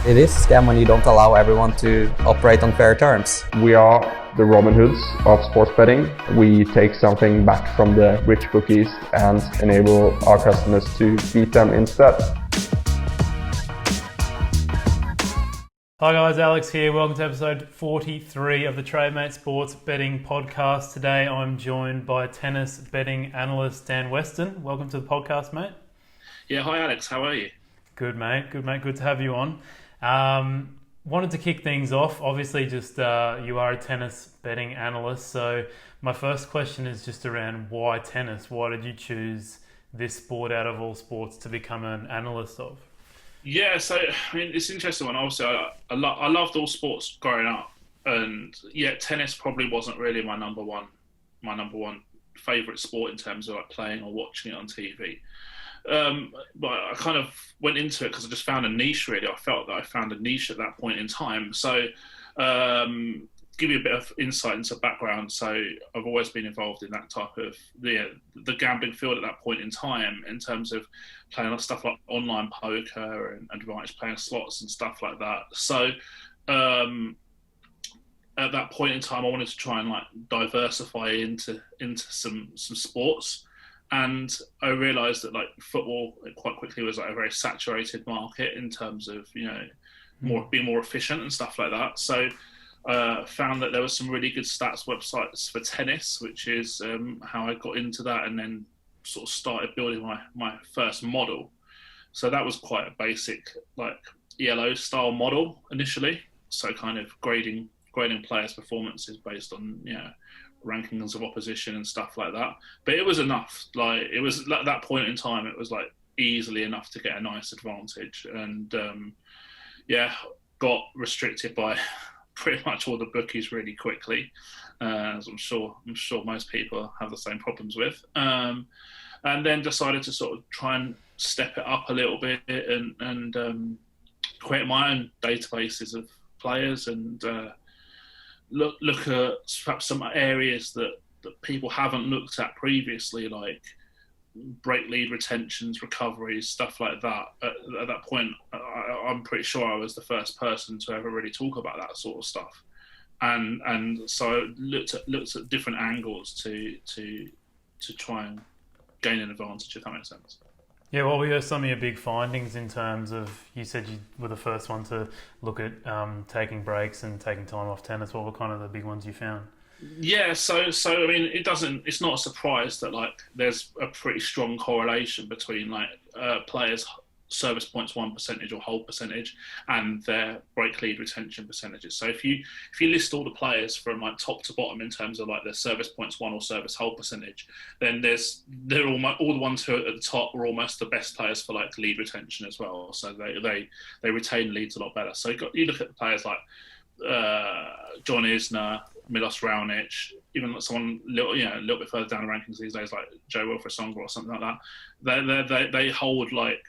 It is a scam when you don't allow everyone to operate on fair terms. We are the Robin Hoods of sports betting. We take something back from the rich bookies and enable our customers to beat them instead. Hi guys, Alex here. Welcome to episode 43 of the Trademate Sports Betting Podcast. Today I'm joined by tennis betting analyst Dan Weston. Welcome to the podcast, mate. Yeah, hi Alex, how are you? Good, mate. Good to have you on. Wanted to kick things off. Obviously, just you are a tennis betting analyst. So my first question is just around why tennis? Why did you choose this sport out of all sports to become an analyst of? Yeah, so I mean, it's an interesting one. Obviously, I loved all sports growing up, and yeah, tennis probably wasn't really my number one favorite sport in terms of like playing or watching it on TV. But I kind of went into it because I just found a niche. Really, I felt that I found a niche at that point in time. So, give you a bit of insight into background. So, I've always been involved in that type of the gambling field at that point in time, in terms of playing stuff like online poker and advanced playing slots and stuff like that. So, at that point in time, I wanted to try and like diversify into some sports. And I realised that like football quite quickly was like a very saturated market in terms of, you know, being more efficient and stuff like that. So found that there were some really good stats websites for tennis, which is how I got into that, and then sort of started building my first model. So that was quite a basic like ELO style model initially. So kind of grading players' performances based on, you know, rankings of opposition and stuff like that. But it was enough. Like, it was at that point in time, it was like easily enough to get a nice advantage. And got restricted by pretty much all the bookies really quickly, as I'm sure most people have the same problems with. And then decided to sort of try and step it up a little bit and create my own databases of players and look at perhaps some areas that people haven't looked at previously, like break lead retentions, recoveries, stuff like that. At that point, I'm pretty sure I was the first person to ever really talk about that sort of stuff, and so I looked at different angles to try and gain an advantage, if that makes sense. Yeah, what were some of your big findings in terms of, you said you were the first one to look at taking breaks and taking time off tennis. What were kind of the big ones you found? Yeah, so I mean, it's not a surprise that like there's a pretty strong correlation between like players' service points won percentage or hold percentage and their break lead retention percentages. So if you list all the players from like top to bottom in terms of like their service points won or service hold percentage, then they're almost all the ones who are at the top are almost the best players for like lead retention as well. So they retain leads a lot better. So you look at the players like John Isner, Milos Raonic, even someone a little bit further down the rankings these days, like Joe Wilfred Songa or something like that. They hold like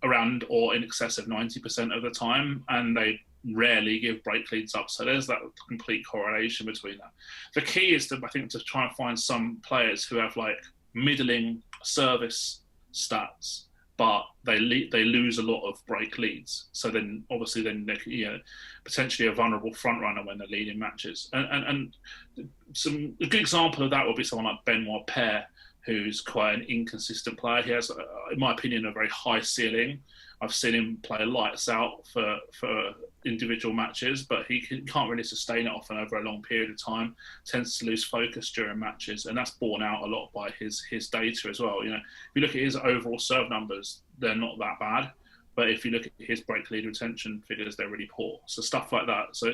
around or in excess of 90% of the time, and they rarely give break leads up. So there's that complete correlation between that. The key is to try and find some players who have like middling service stats, but they lose a lot of break leads. So then obviously they're potentially a vulnerable front runner when they're leading matches. And a good example of that would be someone like Benoit Paire, who's quite an inconsistent player. He has, in my opinion, a very high ceiling. I've seen him play lights out for individual matches, but he can't really sustain it often over a long period of time. Tends to lose focus during matches, and that's borne out a lot by his data as well. You know, if you look at his overall serve numbers, they're not that bad, but if you look at his break lead retention figures, they're really poor. So stuff like that. So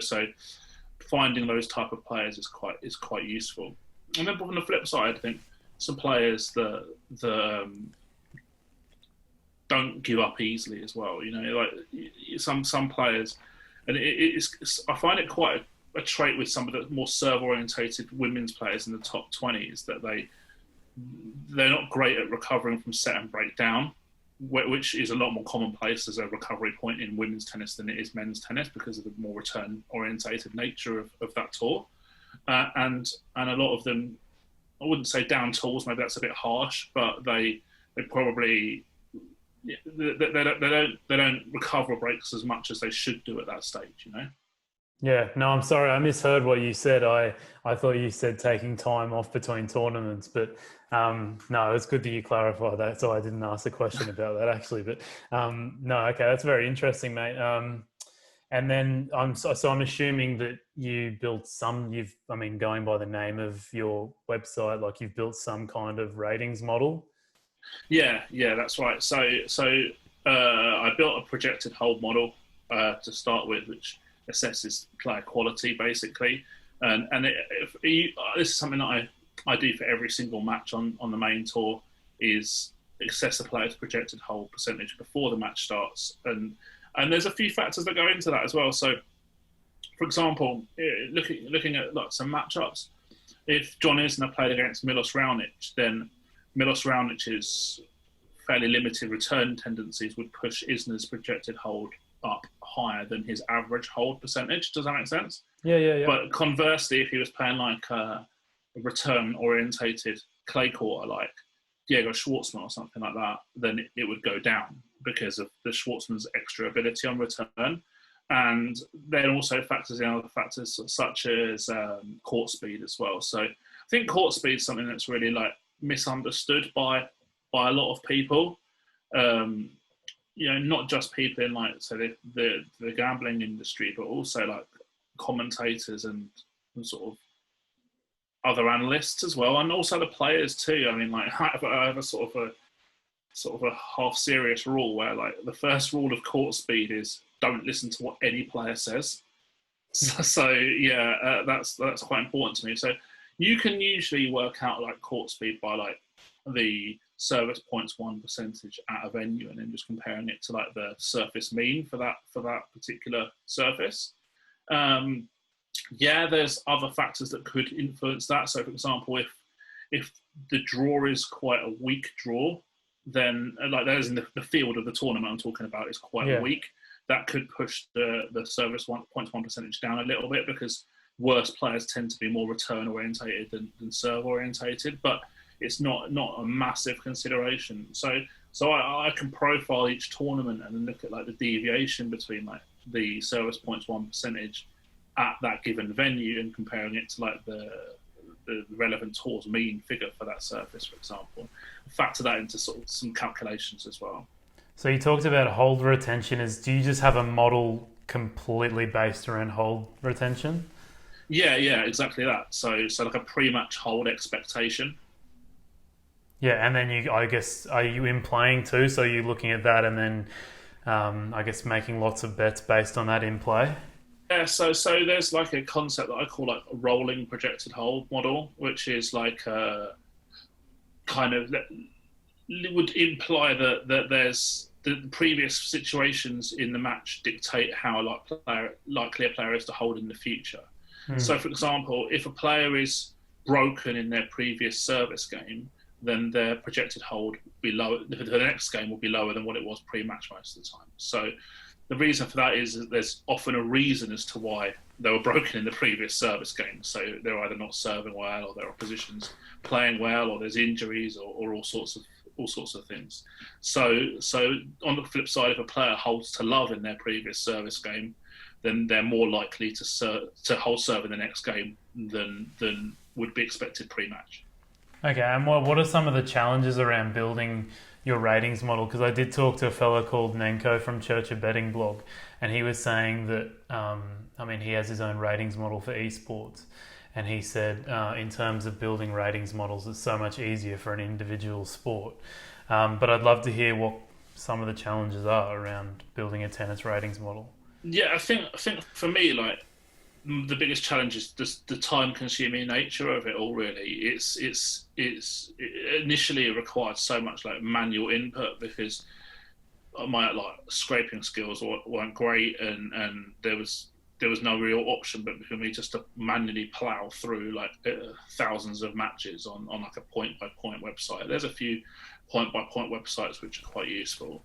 finding those type of players is quite useful. And then on the flip side, I think some players that don't give up easily as well. You know, like some players, and I find it quite a trait with some of the more serve-orientated women's players in the top 20s that they're not great at recovering from set and break down, which is a lot more commonplace as a recovery point in women's tennis than it is men's tennis because of the more return-orientated nature of that tour, and a lot of them, I wouldn't say down tools, maybe that's a bit harsh, but they probably they don't recover breaks as much as they should do at that stage. Yeah, no, I'm sorry, I misheard what you said. I thought you said taking time off between tournaments, but no, it's good that you clarify that. So I didn't ask a question about that actually, but no, okay, that's very interesting, mate. And then I'm assuming that you built going by the name of your website, like you've built some kind of ratings model. Yeah, that's right. I built a projected hold model to start with, which assesses player quality basically, and this is something that I do for every single match on the main tour, is assess the player's projected hold percentage before the match starts, and there's a few factors that go into that as well. So, for example, looking at some matchups, if John Isner played against Milos Raonic, then Milos Raonic's fairly limited return tendencies would push Isner's projected hold up higher than his average hold percentage. Does that make sense? Yeah. But conversely, if he was playing like a return-orientated clay quarter like Diego Schwartzman or something like that, then it would go down because of the Schwartzman's extra ability on return. And then also factors in other factors such as court speed as well. So I think court speed is something that's really misunderstood by a lot of people. Not just people in the gambling industry, but also commentators and sort of other analysts as well, and also the players too. I mean, I have a sort of a half serious rule where the first rule of court speed is don't listen to what any player says. That's quite important to me. So you can usually work out court speed by the service points won percentage at a venue, and then just comparing it to the surface mean for that particular surface. There's other factors that could influence that. So, for example, if the draw is quite a weak draw, then there's in the field of the tournament I'm talking about is quite weak. That could push the service points won percentage down a little bit, because worse players tend to be more return orientated than serve orientated. But it's not a massive consideration. So I can profile each tournament and look at the deviation between the service points won percentage at that given venue and comparing it to the relevant tour's mean figure for that surface, for example. Factor that into sort of some calculations as well. So you talked about hold retention. Do you just have a model completely based around hold retention? Yeah, exactly that. So like a pre-match hold expectation. Yeah, and then I guess, are you in playing too? So you're looking at that and then I guess making lots of bets based on that in play? Yeah, so there's a concept that I call a rolling projected hold model, which is would imply that there's the previous situations in the match dictate how likely a player is to hold in the future. So, for example, if a player is broken in their previous service game, then their projected hold will be lower. The next game will be lower than what it was pre-match most of the time. So the reason for that is that there's often a reason as to why they were broken in the previous service game. So they're either not serving well, or their opposition's playing well, or there's injuries, or all sorts of things. So on the flip side, if a player holds to love in their previous service game, then they're more likely to hold serve in the next game than would be expected pre-match. Okay, and what are some of the challenges around building your ratings model? Because I did talk to a fellow called Nenko from Church of Betting blog, and he was saying that, he has his own ratings model for esports. And he said, in terms of building ratings models, it's so much easier for an individual sport. But I'd love to hear what some of the challenges are around building a tennis ratings model. Yeah, I think for me, the biggest challenge is just the time-consuming nature of it all. Really, it's initially it required so much manual input, because my scraping skills weren't great, and there was no real option but for me just to manually plow through thousands of matches on a point-by-point website. There's a few point-by-point websites which are quite useful,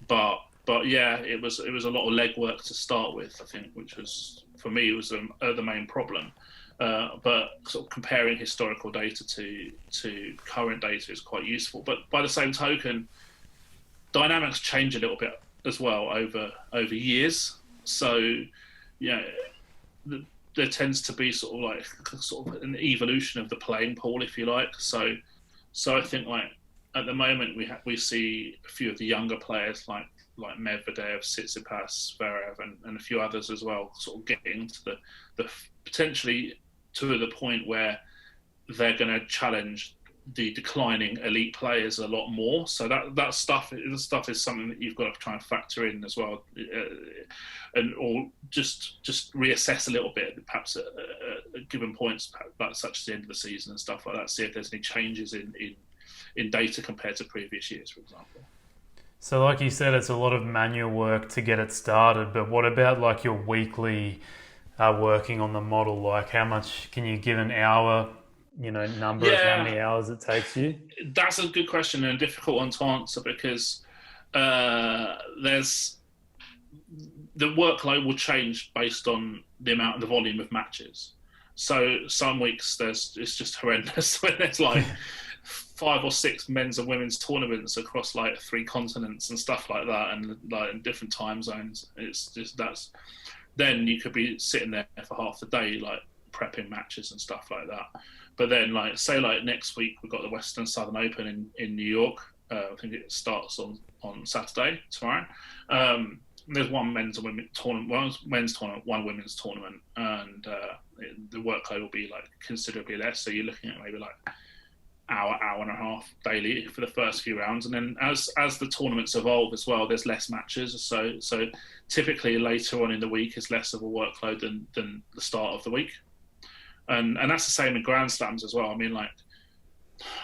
but yeah, it was a lot of legwork to start with, I think, which was, for me, was the main problem. But sort of comparing historical data to current data is quite useful. But by the same token, dynamics change a little bit as well over years. So, yeah, there tends to be sort of an evolution of the playing pool, if you like. So I think like at the moment we see a few of the younger players like Medvedev, Tsitsipas, Zverev, and a few others as well, sort of getting to the potentially to the point where they're going to challenge the declining elite players a lot more. So that stuff is something that you've got to try and factor in as well, and or just reassess a little bit, perhaps at given points, like such as the end of the season and stuff like that. See if there's any changes in data compared to previous years, for example. So like you said, it's a lot of manual work to get it started, but what about like your weekly working on the model? Like how much can you give an hour, number of how many hours it takes you? That's a good question and a difficult one to answer because there's the workload will change based on the volume of matches. So some weeks it's just horrendous when there's like 5 or 6 men's and women's tournaments across like 3 continents and stuff like that, and like in different time zones. It's just then you could be sitting there for half the day like prepping matches and stuff like that. But then like say like next week we've got the Weston Southern Open in New York. I think it starts on Saturday tomorrow. There's one men's and women's tournament, one men's tournament, one women's tournament, and the workload will be like considerably less. So you're looking at maybe like hour and a half daily for the first few rounds, and then as the tournaments evolve as well, there's less matches. So typically later on in the week is less of a workload than the start of the week, and that's the same in Grand Slams as well. I mean, like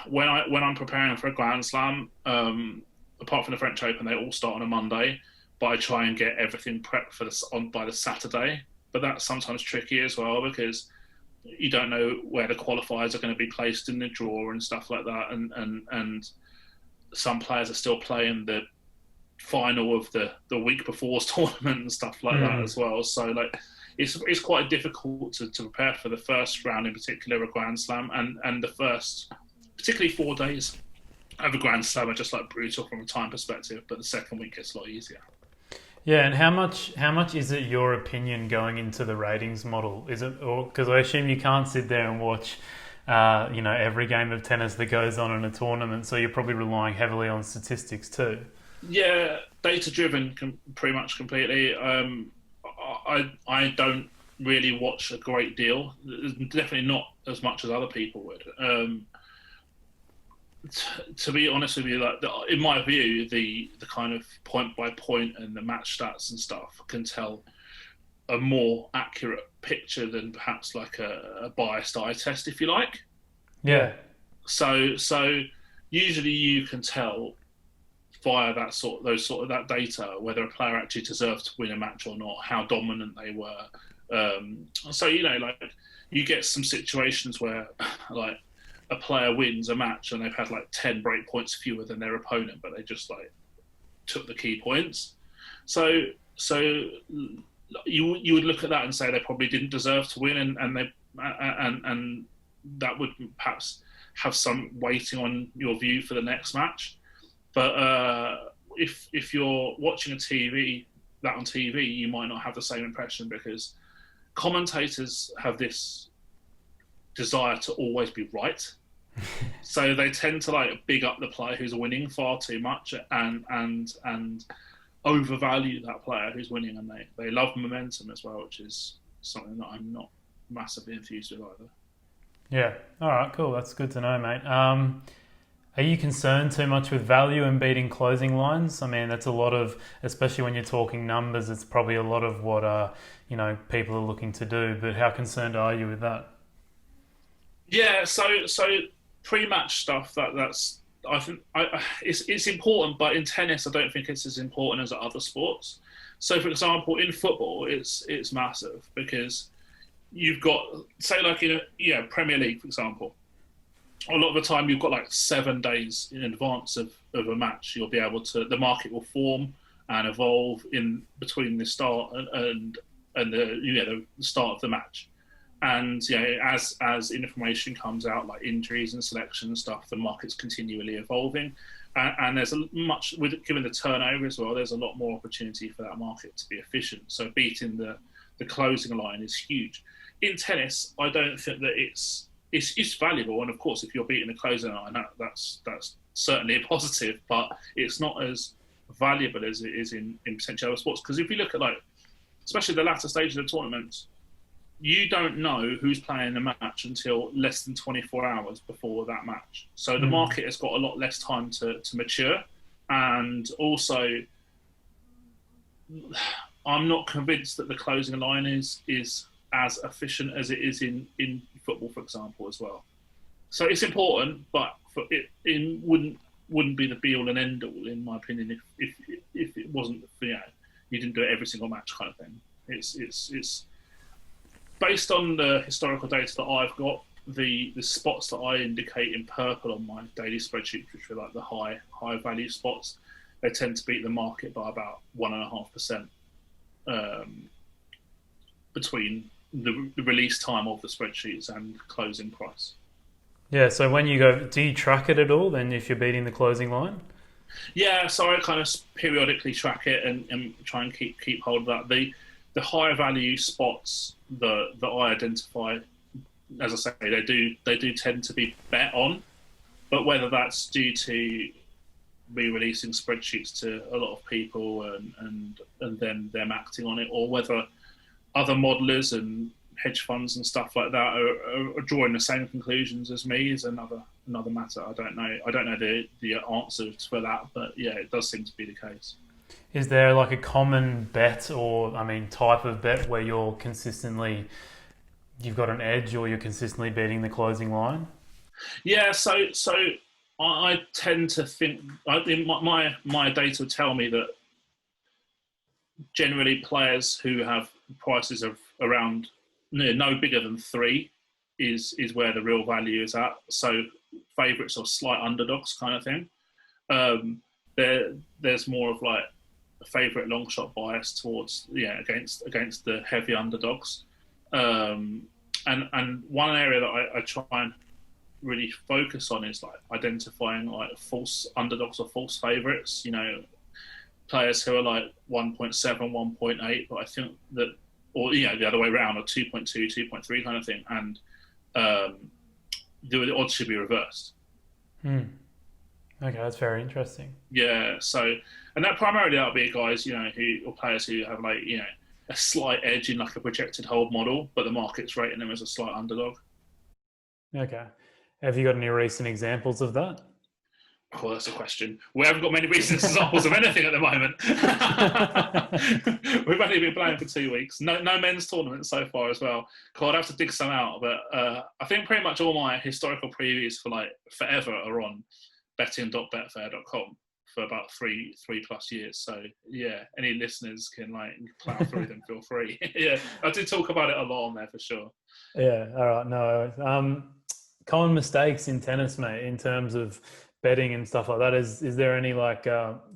when I'm preparing for a Grand Slam, apart from the French Open, they all start on a Monday. But I try and get everything prepped by the Saturday. But that's sometimes tricky as well because you don't know where the qualifiers are going to be placed in the draw and stuff like that. And some players are still playing the final of the week before's tournament and stuff like that as well. So like it's quite difficult to prepare for the first round in particular of Grand Slam, and the first particularly 4 days of a Grand Slam are just like brutal from a time perspective, but the second week gets a lot easier. Yeah, and how much is it your opinion going into the ratings model? Is it, or because I assume you can't sit there and watch, every game of tennis that goes on in a tournament, so you're probably relying heavily on statistics too. Yeah, data driven, pretty much completely. I don't really watch a great deal. Definitely not as much as other people would. To be honest with you, like in my view, the kind of point by point and the match stats and stuff can tell a more accurate picture than perhaps like a biased eye test, if you like. Yeah. So usually you can tell via that data whether a player actually deserved to win a match or not, how dominant they were. So like you get some situations where like a player wins a match and they've had like 10 break points fewer than their opponent, but they just like took the key points. So you would look at that and say they probably didn't deserve to win, and that would perhaps have some weighting on your view for the next match. But if you're watching on TV, you might not have the same impression because commentators have this desire to always be right. So they tend to like big up the player who's winning far too much and overvalue that player who's winning, and they love momentum as well, which is something that I'm not massively enthused with either. Yeah. All right, cool. That's good to know, mate. Are you concerned too much with value and beating closing lines? I mean, that's a lot of, especially when you're talking numbers, it's probably a lot of what people are looking to do. But how concerned are you with that? Yeah, so pre-match stuff that's I think it's important, but in tennis I don't think it's as important as other sports. So, for example, in football, it's massive because you've got, say, like in Premier League, for example. A lot of the time, you've got like 7 days in advance of a match. You'll be able to, the market will form and evolve in between the start and the start of the match. And as information comes out, like injuries and selection and stuff, the market's continually evolving. and there's given the turnover as well, there's a lot more opportunity for that market to be efficient. So beating the closing line is huge. In tennis, I don't think that it's valuable, and of course, if you're beating the closing line, that's certainly a positive, but it's not as valuable as it is in potential other sports. Because if you look at especially the latter stages of tournaments, you don't know who's playing the match until less than 24 hours before that match. So the market has got a lot less time to mature, and also I'm not convinced that the closing line is as efficient as it is in football, for example, as well. So it's important, but it wouldn't be the be all and end all, in my opinion, if it wasn't, you didn't do it every single match kind of thing. It's based on the historical data that I've got, the spots that I indicate in purple on my daily spreadsheet, which are like the high value spots, they tend to beat the market by about 1.5% between the release time of the spreadsheets and closing price. Yeah, so when you go, do you track it at all then if you're beating the closing line? Yeah, so I kind of periodically track it and try and keep hold of that. The higher value spots that I identify, as I say, they do tend to be bet on, but whether that's due to me releasing spreadsheets to a lot of people and then them acting on it, or whether other modelers and hedge funds and stuff like that are drawing the same conclusions as me is another matter. I don't know the answer for that, but yeah, it does seem to be the case. Is there like a common bet or, type of bet where you've got an edge or you're consistently beating the closing line? Yeah, so I tend to think, my data would tell me that generally players who have prices of around no bigger than 3 is where the real value is at. So favourites or slight underdogs kind of thing. There's more of like a favourite long shot bias towards against the heavy underdogs. And one area that I try and really focus on is like identifying like false underdogs or false favourites. Players who are like 1.7, 1.8, but I think that, or the other way around, or 2.2, 2.3 kind of thing, and the odds should be reversed. Okay, that's very interesting. Yeah, so, and that primarily that'll be guys, or players who have like, a slight edge in like a projected hold model, but the market's rating them as a slight underdog. Okay. Have you got any recent examples of that? Oh, that's a question. We haven't got many recent examples of anything at the moment. We've only been playing for 2 weeks. No men's tournaments so far as well. God, I'd have to dig some out. But I think pretty much all my historical previews for like forever are on betting.betfair.com for about three plus years. So yeah, any listeners can like plow through them, feel free. Yeah, I did talk about it a lot on there for sure. Yeah, all right. No, common mistakes in tennis, mate, in terms of betting and stuff like that. Is there any like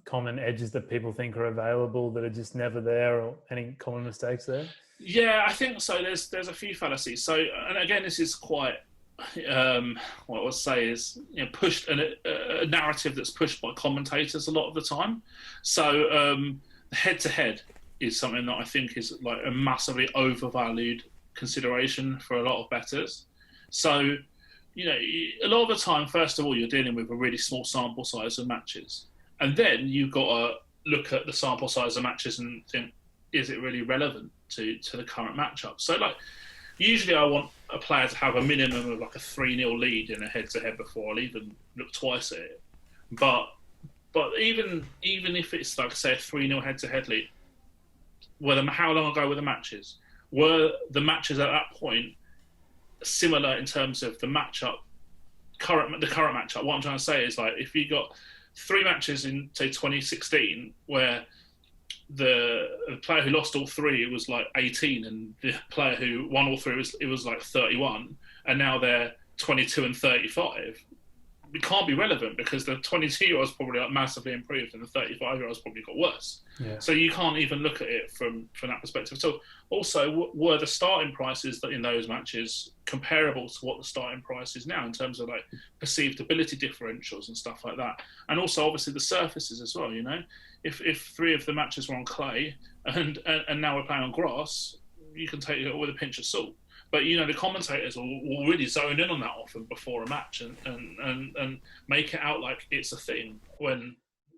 common edges that people think are available that are just never there, or any common mistakes there? Yeah, I think so. There's a few fallacies. So, and again, this is quite what I would say is pushed a narrative that's pushed by commentators a lot of the time. So head to head is something that I think is like a massively overvalued consideration for a lot of bettors. So a lot of the time, first of all, you're dealing with a really small sample size of matches. And then you've got to look at the sample size of matches and think, is it really relevant to the current matchup? So, like, usually I want a player to have a minimum of like a 3-0 lead in a head-to-head before I'll even look twice at it. But even if it's, like, say, a 3-0 head-to-head lead, how long ago were the matches? Were the matches at that point similar in terms of the matchup, the current matchup? What I'm trying to say is, like, if you got 3 matches in, say, 2016 where the player who lost all 3 it was like 18, and the player who won all 3 it was like 31, and now they're 22 and 35, it can't be relevant because the 22-year-old's probably like massively improved and the 35-year-old's probably got worse. Yeah. So you can't even look at it from that perspective. So also, were the starting prices in those matches comparable to what the starting price is now in terms of like perceived ability differentials and stuff like that? And also, obviously, the surfaces as well. You know, if 3 of the matches were on clay and now we're playing on grass, you can take it with a pinch of salt. But you know, the commentators will really zone in on that often before a match and make it out like it's a thing when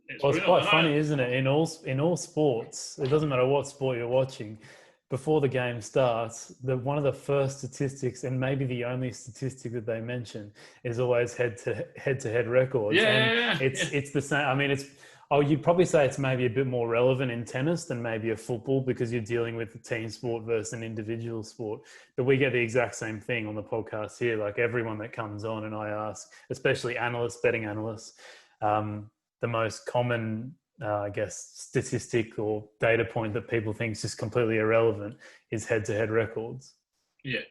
it's Well, it's real. quite funny, isn't it? In all sports, it doesn't matter what sport you're watching. Before the game starts, one of the first statistics, and maybe the only statistic that they mention, is always head-to-head records. It's the same. I mean, you'd probably say it's maybe a bit more relevant in tennis than maybe a football because you're dealing with a team sport versus an individual sport. But we get the exact same thing on the podcast here. Like everyone that comes on and I ask, especially analysts, betting analysts, the most common, statistic or data point that people think is just completely irrelevant is head-to-head records. Yeah.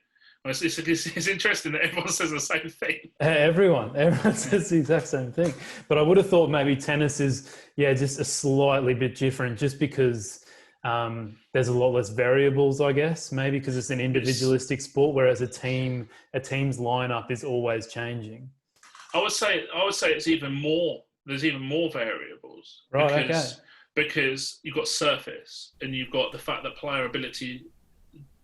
Well, it's interesting that everyone says the same thing. Everyone says the exact same thing. But I would have thought maybe tennis is, just a slightly bit different just because there's a lot less variables, I guess, maybe because it's an individualistic sport, whereas a team's lineup is always changing. I would say it's even more. There's even more variables. Right, because you've got surface and you've got the fact that player ability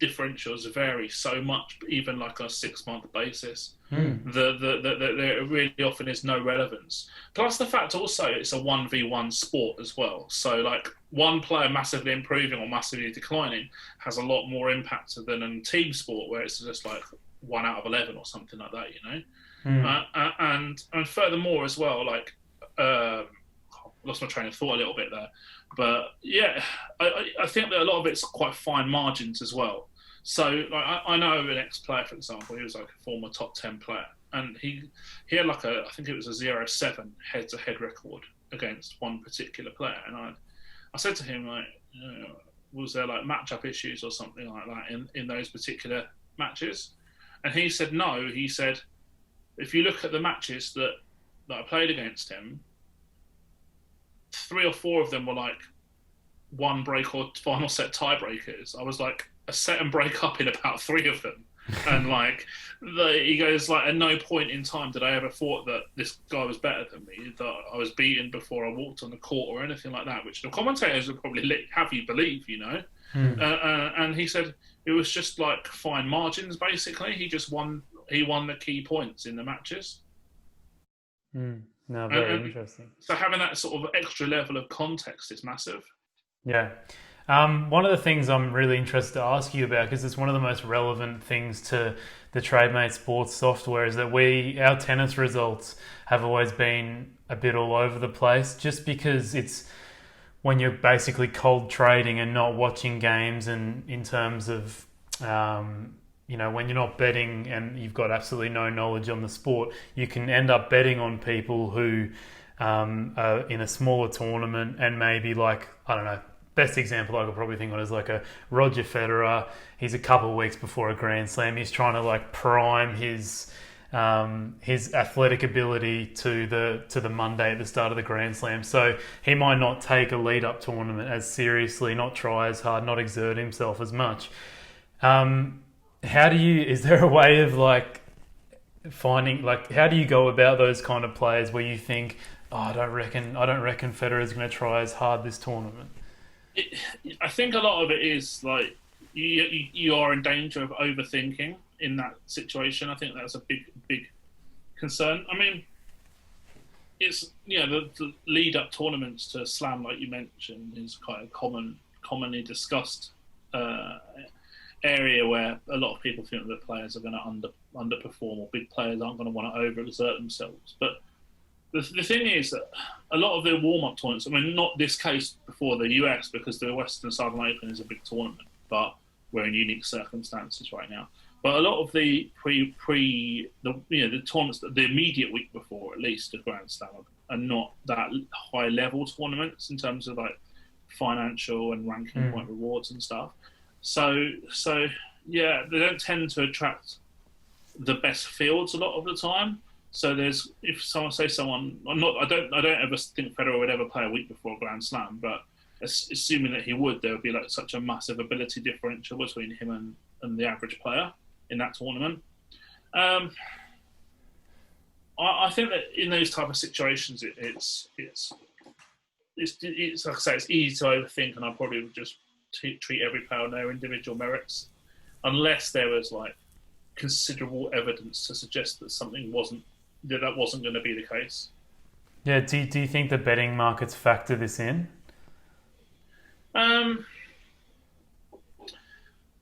differentials vary so much, even like on a 6-month basis. There really often is no relevance. Plus the fact also it's a 1v1 sport as well. So like one player massively improving or massively declining has a lot more impact than a team sport where it's just like 1 out of 11 or something like that, you know? And furthermore as well, like lost my train of thought a little bit there, but yeah, I think that a lot of it's quite fine margins as well. So like I know an ex-player, for example, he was like a former top 10 player, and he had like I think it was a 0-7 head-to-head record against one particular player, and I said to him like, was there like matchup issues or something like that in those particular matches? And he said no. He said if you look at the matches that I played against him, 3 or 4 of them were like 1 break or final set tiebreakers. I was like a set and break up in about 3 of them. And like he goes like, at no point in time did I ever thought that this guy was better than me, that I was beaten before I walked on the court or anything like that, which the commentators would probably have you believe, you know. And he said it was just like fine margins basically. He won the key points in the matches. No, very interesting. So having that sort of extra level of context is massive. Yeah. One of the things I'm really interested to ask you about, because it's one of the most relevant things to the Trademate sports software, is that our tennis results have always been a bit all over the place, just because it's when you're basically cold trading and not watching games, and in terms of when you're not betting and you've got absolutely no knowledge on the sport, you can end up betting on people who are in a smaller tournament and maybe like, I don't know, best example I could probably think of is like a Roger Federer. He's a couple of weeks before a Grand Slam. He's trying to like prime his athletic ability to the Monday at the start of the Grand Slam. So he might not take a lead-up tournament as seriously, not try as hard, not exert himself as much. Is there a way of like finding, like, how do you go about those kind of players where you think, I don't reckon Federer's going to try as hard this tournament? I think a lot of it is like you are in danger of overthinking in that situation. I think that's a big concern. I mean, it's the lead up tournaments to Slam, like you mentioned, is quite a commonly discussed area where a lot of people think that players are going to underperform, or big players aren't going to want to overexert themselves. But the thing is that a lot of the warm-up tournaments, I mean, not this case before the US, because the Weston Southern Open is a big tournament, but we're in unique circumstances right now. But a lot of the the tournaments, the immediate week before, at least, the Grand Slam, are not that high-level tournaments in terms of like financial and ranking point rewards and stuff. So yeah, they don't tend to attract the best fields a lot of the time. So if someone, I don't ever think Federer would ever play a week before a Grand Slam, but assuming that he would, there would be like such a massive ability differential between him and the average player in that tournament. I think that in those type of situations, it's like I say, it's easy to overthink, and I probably would just treat every player on their individual merits, unless there was like considerable evidence to suggest that something wasn't going to be the case. Yeah. Do you think the betting markets factor this in? I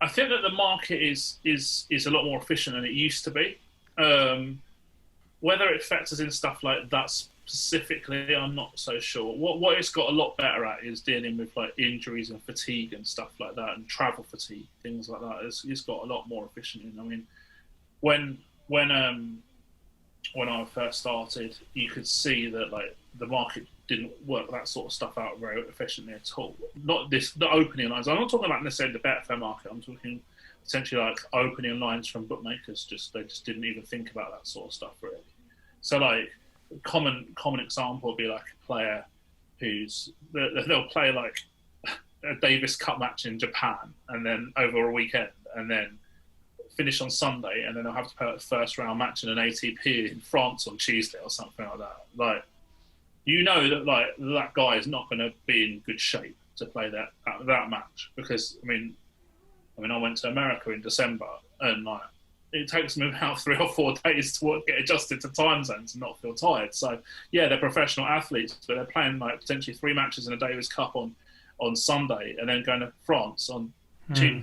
think that the market is a lot more efficient than it used to be. Whether it factors in stuff like that specifically, I'm not so sure. What it's got a lot better at is dealing with like injuries and fatigue and stuff like that, and travel fatigue, things like that. It's got a lot more efficient in. I mean, when I first started, you could see that like the market didn't work that sort of stuff out very efficiently at all. Not the opening lines. I'm not talking about necessarily the Betfair market. I'm talking essentially like opening lines from bookmakers. They just didn't even think about that sort of stuff really. So like a common example would be like a player they'll play like a Davis Cup match in Japan and then over a weekend and then finish on Sunday, and then they'll have to play like the first round match in an ATP in France on Tuesday or something like that. Like, you know that like that guy is not going to be in good shape to play that match, because I mean I went to America in December, and like it takes me about 3 or 4 days to get adjusted to time zones and not feel tired. So yeah, they're professional athletes, but they're playing like potentially 3 matches in a Davis Cup on Sunday, and then going to France to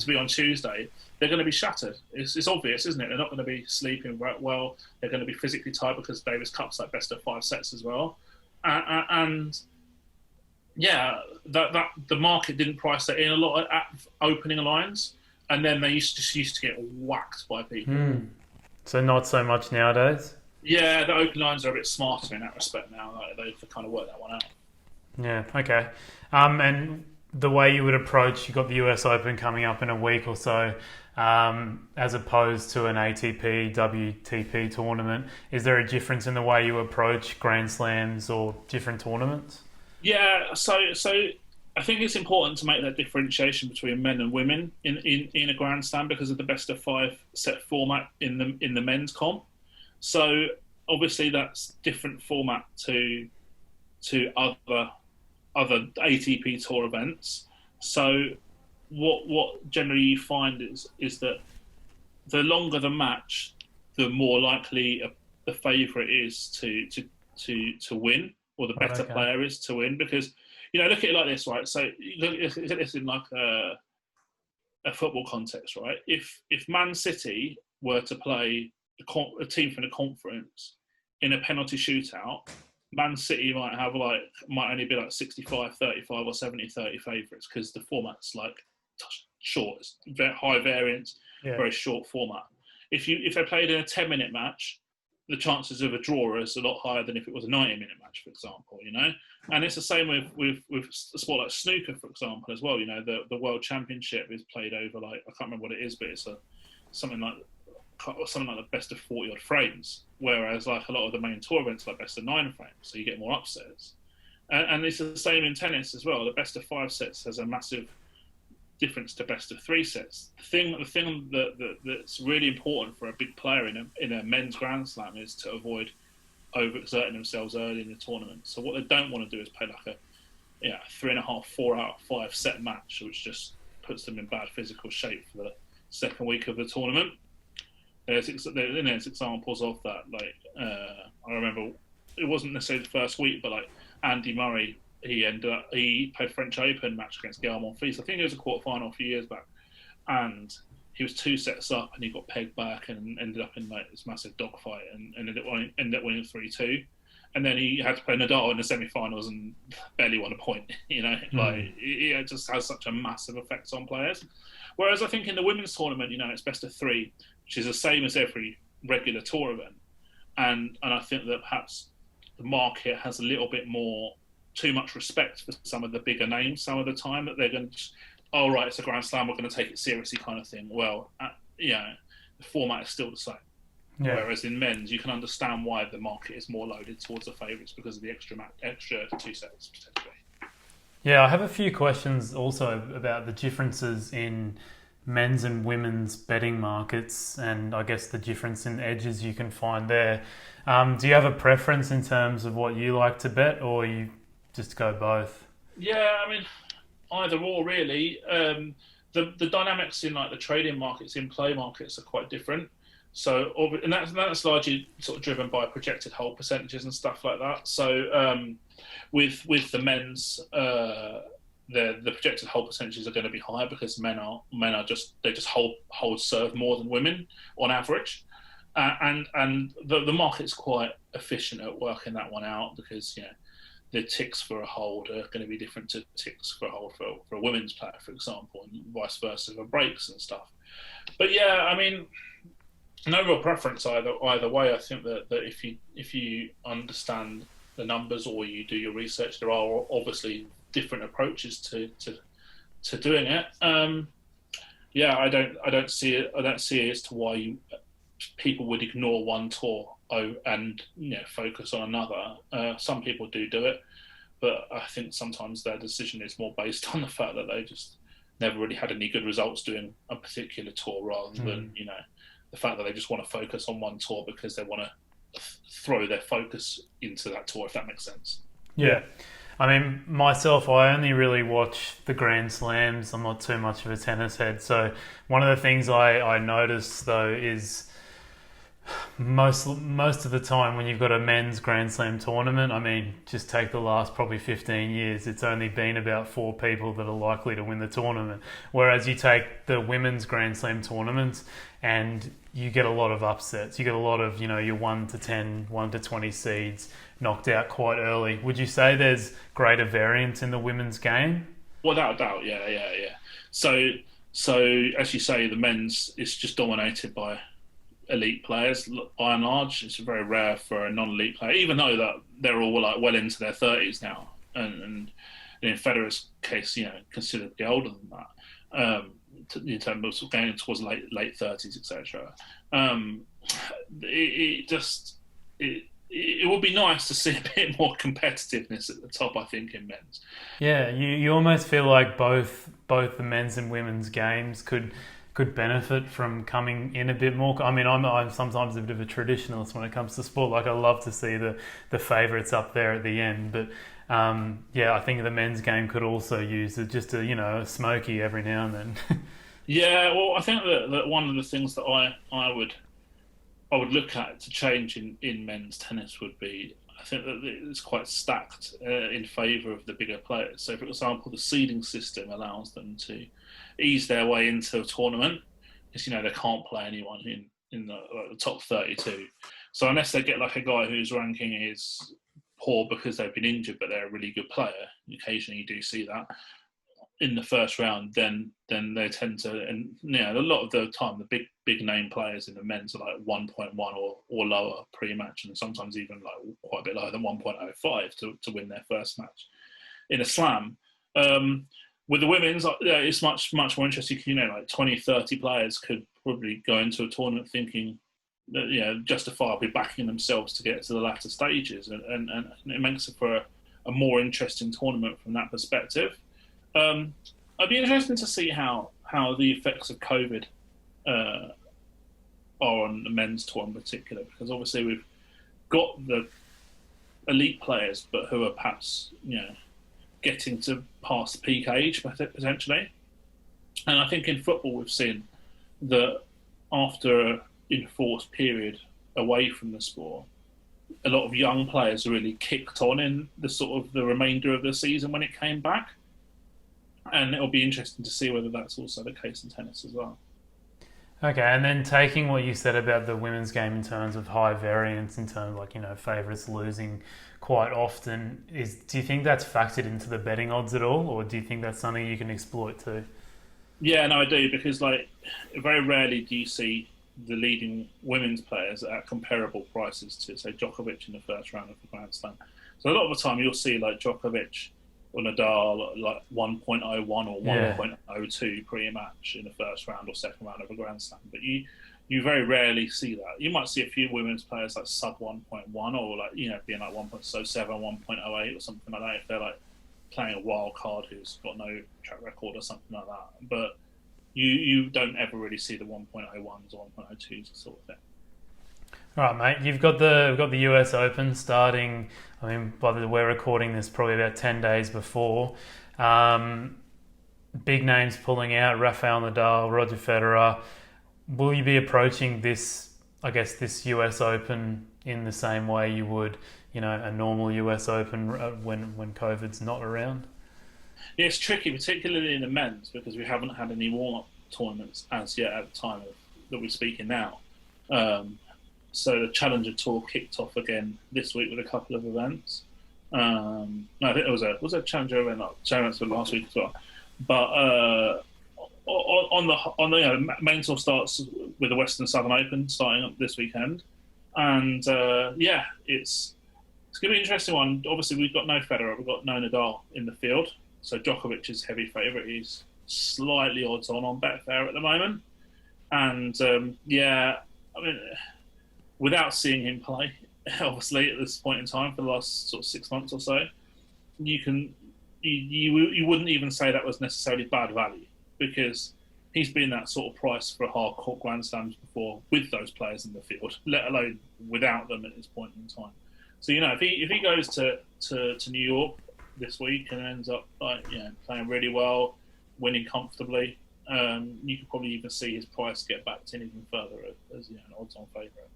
be on Tuesday. They're going to be shattered. It's obvious, isn't it? They're not going to be sleeping well. They're going to be physically tired because Davis Cup's like best of 5 sets as well. And yeah, that the market didn't price that in a lot at opening lines, and then they used to get whacked by people. So not so much nowadays. Yeah, the open lines are a bit smarter in that respect now. Like, they've kind of worked that one out. Yeah. Okay. And the way you would approach, you've got the US Open coming up in a week or so, as opposed to an ATP, WTP tournament. Is there a difference in the way you approach Grand Slams or different tournaments? Yeah, so I think it's important to make that differentiation between men and women in a Grand Slam because of the best of 5 set format in the men's comp. So obviously that's different format to other ATP tour events. So what generally you find is that the longer the match, the more likely the favourite is to win, or the better player is to win. Because look at it like this, right? So look at this in like a football context, right? If Man City were to play a team from the conference in a penalty shootout, Man City might only be like 65-35 or 70-30 favourites because the format's like short, it's very high variance, very short format. If they played in a 10-minute match, the chances of a draw is a lot higher than if it was a 90-minute match, for example. And it's the same with a sport like snooker, for example, as well. The World Championship is played over like, I can't remember what it is, but it's something like the best of 40 odd frames, whereas like a lot of the main tour events like best of 9 frames, so you get more upsets. And it's the same in tennis as well. The best of 5 sets has a massive difference to best of 3 sets. The thing that's really important for a big player in a men's Grand Slam is to avoid overexerting themselves early in the tournament. So what they don't want to do is play like a 3.5, 4 out of 5 set match, which just puts them in bad physical shape for the second week of the tournament. There's examples of that. Like I remember, it wasn't necessarily the first week, but like Andy Murray, he played French Open match against Gael Monfils. I think it was a quarterfinal a few years back, and he was 2 sets up and he got pegged back and ended up in like this massive dogfight and ended up winning 3-2. And then he had to play Nadal in the semi-finals and barely won a point. Like it just has such a massive effect on players. Whereas I think in the women's tournament, it's best of 3, which is the same as every regular tour event. And I think that perhaps the market has a little bit more, too much respect for some of the bigger names some of the time, that they're going to, right, it's a Grand Slam, we're going to take it seriously kind of thing. Well, the format is still the same. Yeah. Whereas in men's, you can understand why the market is more loaded towards the favourites because of the extra 2 sets potentially. Yeah, I have a few questions also about the differences in men's and women's betting markets, and I guess the difference in edges you can find there. Do you have a preference in terms of what you like to bet, or you just go both? Yeah, I mean, either or really. The dynamics in like the trading markets, in play markets, are quite different. So, and that's largely sort of driven by projected hold percentages and stuff like that. So, with the men's, the projected hold percentages are going to be higher because men are just hold serve more than women on average, and the market's quite efficient at working that one out because the ticks for a hold are going to be different to ticks for a hold for a women's player, for example, and vice versa for breaks and stuff. But yeah, I mean, no real preference either way. I think that if you understand the numbers or you do your research, there are obviously different approaches to doing it. Yeah, I don't see it. I don't see it as to why people would ignore one tour and focus on another. Some people do it, but I think sometimes their decision is more based on the fact that they just never really had any good results doing a particular tour, rather than the fact that they just want to focus on one tour because they want to throw their focus into that tour, if that makes sense. Yeah. I mean, myself, I only really watch the Grand Slams. I'm not too much of a tennis head. So one of the things I notice, though, is most of the time when you've got a men's Grand Slam tournament, I mean, just take the last probably 15 years, it's only been about 4 people that are likely to win the tournament. Whereas you take the women's Grand Slam tournaments and you get a lot of upsets. You get a lot of, your 1 to 10, 1 to 20 seeds knocked out quite early. Would you say there's greater variance in the women's game? Without a doubt, yeah. So as you say, the men's is just dominated by elite players by and large. It's very rare for a non-elite player, even though that they're all like well into their 30s now, and in Federer's case, considerably older than that. In terms of going towards late 30s, etc. It would be nice to see a bit more competitiveness at the top, I think, in men's. Yeah, you almost feel like both the men's and women's games could benefit from coming in a bit more. I mean, I'm sometimes a bit of a traditionalist when it comes to sport. Like, I love to see the favourites up there at the end, but I think the men's game could also use just a smoky every now and then. Yeah, well, I think that one of the things that I would look at to change in men's tennis would be, I think that it's quite stacked in favour of the bigger players. So, for example, the seeding system allows them to ease their way into a tournament because they can't play anyone in the top 32. So unless they get like a guy whose ranking is poor because they've been injured, but they're a really good player, occasionally you do see that in the first round, then they tend to, and a lot of the time the big name players in the men's are like 1.1 or lower pre-match, and sometimes even like quite a bit lower than 1.05 to win their first match in a slam. With the women's, it's much more interesting. Like 20, 30 players could probably go into a tournament thinking that, justifiably backing themselves to get to the latter stages, and it makes it for a more interesting tournament from that perspective. It'd be interesting to see how the effects of COVID are on the men's tour in particular, because obviously we've got the elite players, but who are perhaps getting to past peak age potentially. And I think in football we've seen that after an enforced period away from the sport, a lot of young players really kicked on in the sort of the remainder of the season when it came back. And it'll be interesting to see whether that's also the case in tennis as well. Okay, and then taking what you said about the women's game in terms of high variance, in terms of favourites losing quite often, do you think that's factored into the betting odds at all, or do you think that's something you can exploit too? Yeah, no, I do, because very rarely do you see the leading women's players at comparable prices to, say, Djokovic in the first round of the Grand Slam. So a lot of the time you'll see Djokovic or Nadal 1.01 or 1.02 pre-match in the first round or second round of a Grand Slam. But you you very rarely see that. You might see a few women's players like sub 1.1 or like being like 1.07, 1.08 or something like that if they're like playing a wild card who's got no track record or something like that. But you don't ever really see the 1.01s or 1.02s sort of thing. All right, mate. We've got the US Open starting. I mean, we're recording this probably about 10 days before. Big names pulling out: Rafael Nadal, Roger Federer. Will you be approaching this US Open in the same way you would, a normal US Open when COVID's not around? Yeah, it's tricky, particularly in the men's, because we haven't had any warm-up tournaments as yet at the time that we're speaking now. So the Challenger Tour kicked off again this week with a couple of events. No, I think it was a Challenger event, Challenger last week as well. But on the main tour starts with the Weston Southern Open starting up this weekend, and it's going to be an interesting one. Obviously, we've got no Federer, we've got no Nadal in the field, so Djokovic is heavy favourite. He's slightly odds on Betfair at the moment, and I mean, without seeing him play, obviously at this point in time for the last sort of 6 months or so, you wouldn't even say that was necessarily bad value, because he's been that sort of price for hard-court Grand Slams before with those players in the field, let alone without them at this point in time. So, if he goes to New York this week and ends up playing really well, winning comfortably, you could probably even see his price get backed in even further as an odds-on favourite.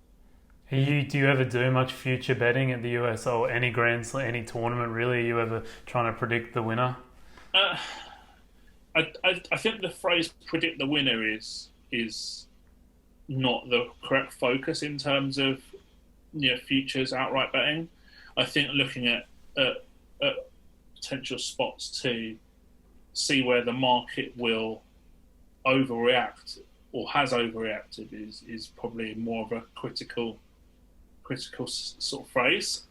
Do you ever do much future betting at the US or any Grand Slam, any tournament really? Are you ever trying to predict the winner? I think the phrase "predict the winner" is not the correct focus in terms of futures outright betting. I think looking at potential spots to see where the market will overreact or has overreacted is probably more of a critical sort of phrase.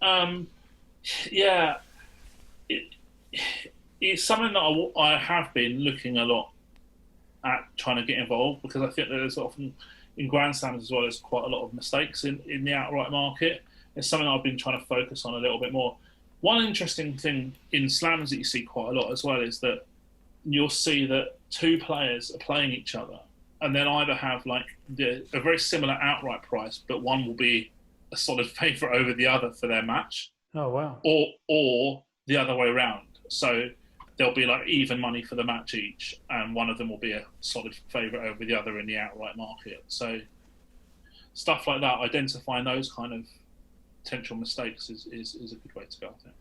It's something that I have been looking a lot at trying to get involved, because I think that there's often in Grand Slams as well, there's quite a lot of mistakes in the outright market. It's something I've been trying to focus on a little bit more. One interesting thing in slams that you see quite a lot as well is that you'll see that two players are playing each other and they'll either have like a very similar outright price, but one will be a solid favourite over the other for their match. Oh, wow. Or the other way around. So there'll be like even money for the match each, and one of them will be a solid favourite over the other in the outright market. So stuff like that, identifying those kind of potential mistakes is a good way to go, I think.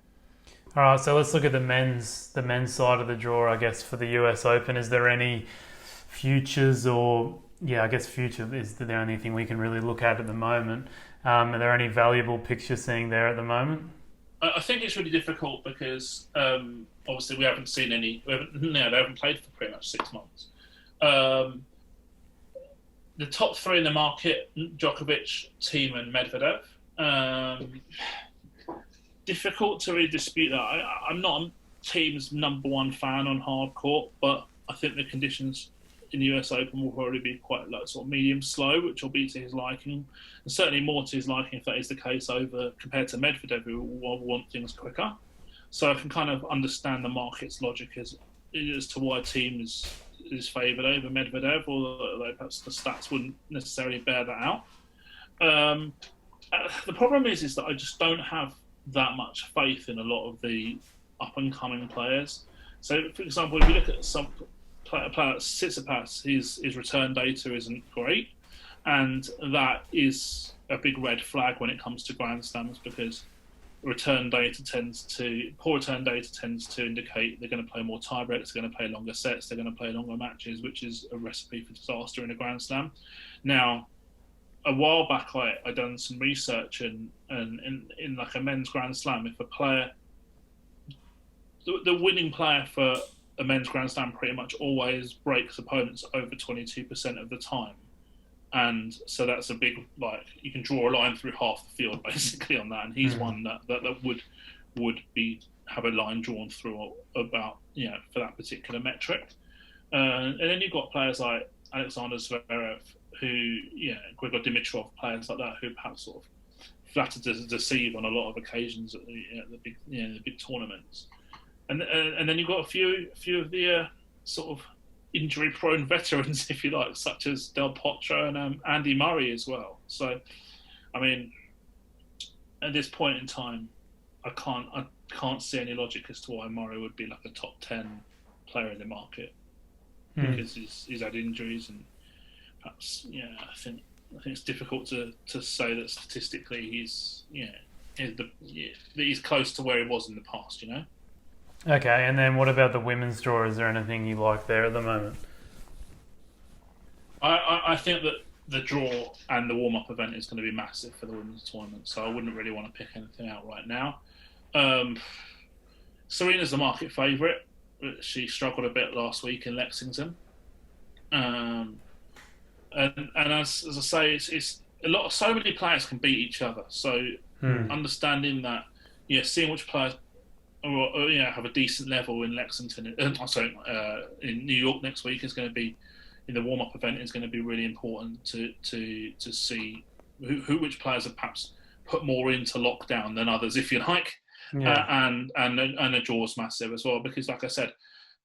All right, so let's look at the men's side of the draw, I guess, for the US Open. Is there any futures or, I guess future is the only thing we can really look at the moment. Are there any valuable picks you're seeing there at the moment? I think it's really difficult because obviously we haven't seen any. They haven't played for pretty much 6 months. The top three in the market: Djokovic, Thiem, and Medvedev. Difficult to really dispute that. I'm not Thiem's number one fan on hard court, but I think the conditions in the US Open will probably be quite like sort of medium slow, which will be to his liking, and certainly more to his liking if that is the case compared to Medvedev, who will want things quicker. So I can kind of understand the market's logic as to why Thiem is favoured over Medvedev, although perhaps the stats wouldn't necessarily bear that out. The problem is that I just don't have that much faith in a lot of the up-and-coming players. So, for example, if you look at some player like Tsitsipas, his return data isn't great, and that is a big red flag when it comes to Grand Slams, because poor return data tends to indicate they're going to play more tiebreaks, they're going to play longer sets, they're going to play longer matches, which is a recipe for disaster in a Grand Slam. Now, a while back, I done some research and in like a men's Grand Slam, if a player, the winning player for a men's Grand Slam pretty much always breaks opponents over 22% of the time. And so that's a big, you can draw a line through half the field basically on that. And he's one that would have a line drawn through about, for that particular metric. And then you've got players like Alexander Zverev, Grigor Dimitrov, players like that, who perhaps sort of flattered to deceive on a lot of occasions at the big tournaments. And then you've got a few of the sort of injury-prone veterans, if you like, such as Del Potro and Andy Murray as well. So, I mean, at this point in time, I can't see any logic as to why Murray would be like a top 10 player in the market because he's had injuries, and perhaps I think it's difficult to say that statistically that he's close to where he was in the past. Okay, and then what about the women's draw? Is there anything you like there at the moment? I think that the draw and the warm-up event is going to be massive for the women's tournament, so I wouldn't really want to pick anything out right now. Serena's the market favourite. She struggled a bit last week in Lexington. And as I say, it's so many players can beat each other. So understanding that, seeing which players have a decent level in Lexington, in New York next week is going to be, in the warm-up event, is going to be really important to see which players have perhaps put more into lockdown than others, if you like. And the draw's massive as well, because like I said,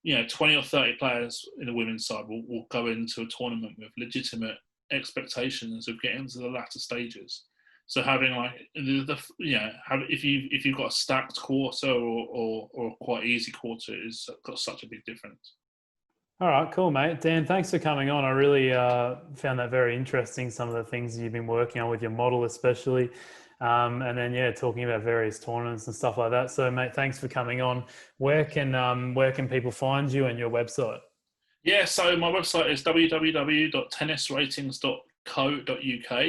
20 or 30 players in the women's side will go into a tournament with legitimate expectations of getting to the latter stages. So having if you've got a stacked quarter or a quite easy quarter, is got such a big difference. All right, cool, mate. Dan, thanks for coming on. I really found that very interesting, some of the things you've been working on with your model especially. And then, talking about various tournaments and stuff like that. So, mate, thanks for coming on. Where can people find you and your website? Yeah, so my website is www.tennisratings.co.uk,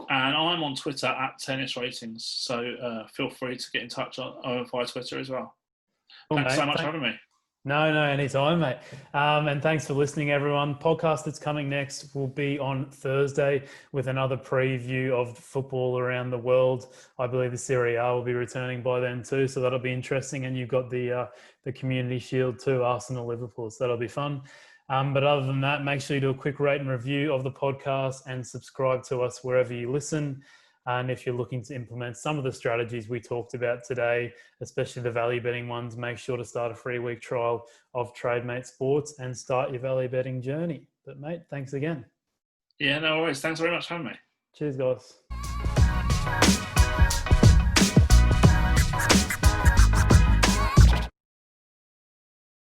and I'm on Twitter @tennisratings. So feel free to get in touch via Twitter as well. Cool, Thanks mate. so much for having me. No, anytime, mate. And thanks for listening, everyone. Podcast that's coming next will be on Thursday with another preview of football around the world. I believe the Serie A will be returning by then too, so that'll be interesting. And you've got the Community Shield too, Arsenal, Liverpool, so that'll be fun. But other than that, make sure you do a quick rate and review of the podcast and subscribe to us wherever you listen. And if you're looking to implement some of the strategies we talked about today, especially the value betting ones, make sure to start a free week trial of Trademate Sports and start your value betting journey. But mate, thanks again. Yeah, no worries. Thanks very much for having me. Cheers, guys.